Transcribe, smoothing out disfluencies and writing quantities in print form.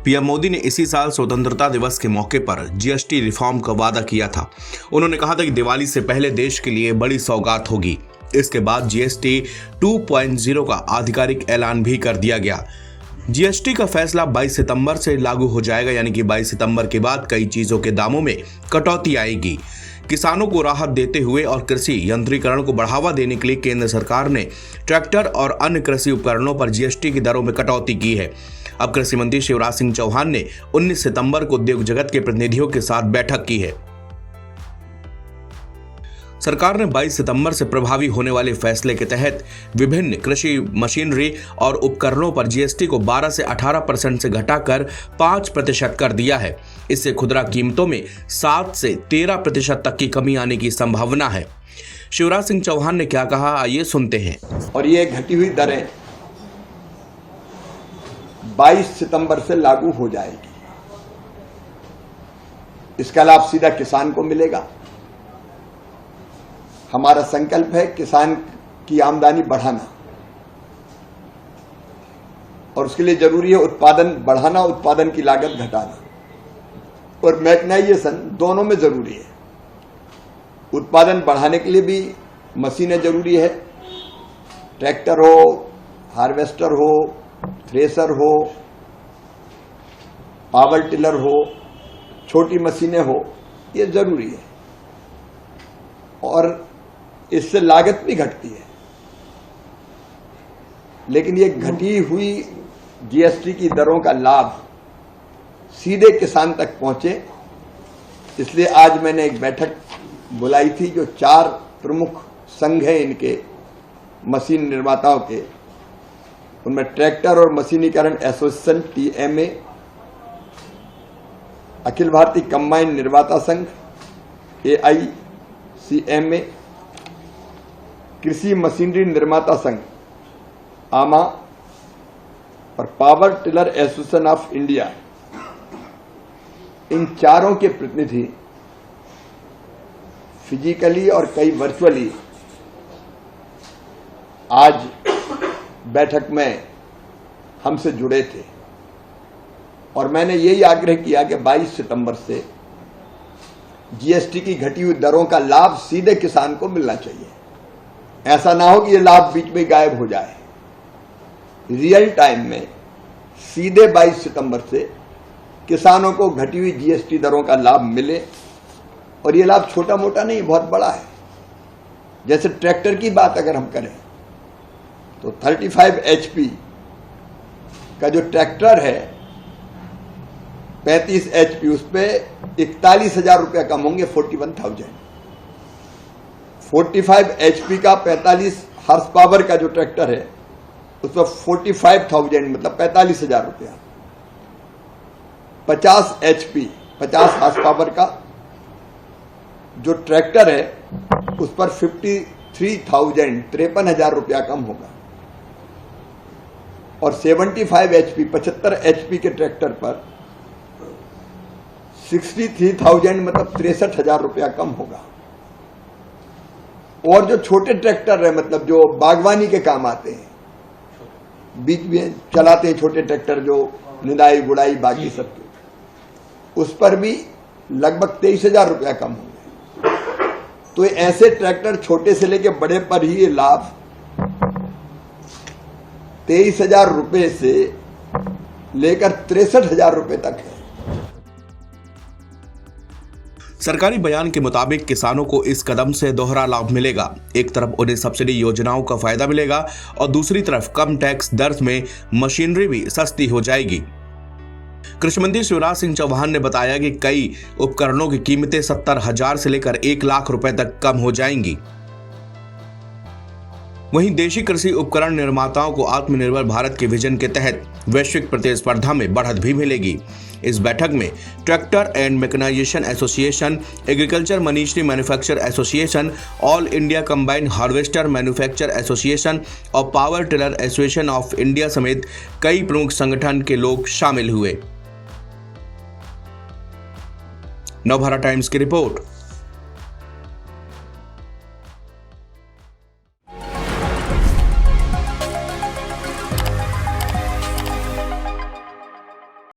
PM Modi ने इसी साल स्वतंत्रता दिवस के मौके पर जीएसटी रिफॉर्म का वादा किया था। उन्होंने कहा था कि दिवाली से पहले देश के लिए बड़ी सौगात होगी। इसके बाद जीएसटी 2.0 का आधिकारिक ऐलान भी कर दिया गया। जीएसटी का फैसला 22 सितंबर से लागू हो जाएगा, यानी कि 22 सितंबर के बाद कई चीजों के दामों में कटौती आएगी। किसानों को राहत देते हुए और कृषि यंत्रीकरण को बढ़ावा देने के लिए केंद्र सरकार ने ट्रैक्टर और अन्य कृषि उपकरणों पर जीएसटी की दरों में कटौती की है। अब कृषि मंत्री शिवराज सिंह चौहान ने 19 सितंबर को उद्योग जगत के प्रतिनिधियों के साथ बैठक की है। सरकार ने 22 सितंबर से प्रभावी होने वाले फैसले के तहत विभिन्न कृषि मशीनरी और उपकरणों पर जीएसटी को 12 से 18% से घटाकर 5% कर दिया है। इससे खुदरा कीमतों में 7 से 13% तक की कमी आने की संभावना है। शिवराज सिंह चौहान ने क्या कहा, आइए सुनते हैं। और ये घटी हुई दरें 22 सितंबर से लागू हो जाएगी। इसका लाभ सीधा किसान को मिलेगा। हमारा संकल्प है किसान की आमदनी बढ़ाना, और उसके लिए जरूरी है उत्पादन बढ़ाना, उत्पादन की लागत घटाना, और मैकेनाइजेशन दोनों में जरूरी है। उत्पादन बढ़ाने के लिए भी मशीनें जरूरी है। ट्रैक्टर हो, हार्वेस्टर हो, थ्रेसर हो, पावर टिलर हो, छोटी मशीनें हो, ये जरूरी है। और इससे लागत भी घटती है। लेकिन ये घटी हुई जीएसटी की दरों का लाभ सीधे किसान तक पहुंचे, इसलिए आज मैंने एक बैठक बुलाई थी जो 4 प्रमुख संघ हैं इनके मशीन निर्माताओं के। उनमें ट्रैक्टर और मशीनीकरण association TMA, Akhil Bharatiya combine निर्माता संघ एआईसीएमए, कृषि मशीनरी निर्माता संघ आमा और power tiller association of India. इन चारों के प्रतिनिधि फिजिकली और कई वर्चुअली आज बैठक में हमसे जुड़े थे, और मैंने यही आग्रह किया कि 22 सितंबर से जीएसटी की घटी हुई दरों का लाभ सीधे किसान को मिलना चाहिए। ऐसा ना हो कि ये लाभ बीच में गायब हो जाए। रियल टाइम में सीधे 22 सितंबर से किसानों को घटी हुई जीएसटी दरों का लाभ मिले, और ये लाभ छोटा मोटा नहीं, बहुत बड़ा है। जैसे ट्रैक्टर की बात अगर हम करें तो 35 HP का जो ट्रैक्टर है, 35 HP, उस पर 41,000 रुपया कम होंगे, 41,000। 45 HP का 45 हॉर्स पावर का जो ट्रैक्टर है, उस पर 45,000 मतलब 45,000 रुपया। 50 HP 50 हॉर्स पावर का जो ट्रैक्टर है, उस पर 53,000 53,000 रुपया कम होगा। और 75 HP 75 HP के ट्रैक्टर पर 63,000 मतलब 63,000 रुपया कम होगा। और जो छोटे ट्रैक्टर है, मतलब जो बागवानी के काम आते हैं, बीच में चलाते हैं छोटे ट्रैक्टर जो निदाई गुड़ाई बाकी सब के, उस पर भी लगभग 23,000 रुपया कम होंगे। तो ऐसे ट्रैक्टर छोटे से लेके बड़े पर ही ये लाभ 23,000 रुपये से लेकर 63,000 रुपये तक है। सरकारी बयान के मुताबिक किसानों को इस कदम से दोहरा लाभ मिलेगा। एक तरफ उन्हें सब्सिडी योजनाओं का फायदा मिलेगा और दूसरी तरफ कम टैक्स दर में मशीनरी भी सस्ती हो जाएगी। कृषि मंत्री शिवराज सिंह चौहान ने बताया कि कई उपकरणों की कीमतें 70,000 से लेकर 1 लाख रुपए तक कम हो जाएंगी। वहीं देशी कृषि उपकरण निर्माताओं को आत्मनिर्भर भारत के विजन के तहत वैश्विक प्रतिस्पर्धा में बढ़त भी मिलेगी। इस बैठक में tractor and mechanization association, agriculture machinery manufacture association, all India combined harvester manufacture association और power tiller association of India समेत कई प्रमुख संगठन के लोग शामिल हुए। नवभारत टाइम्स की रिपोर्ट।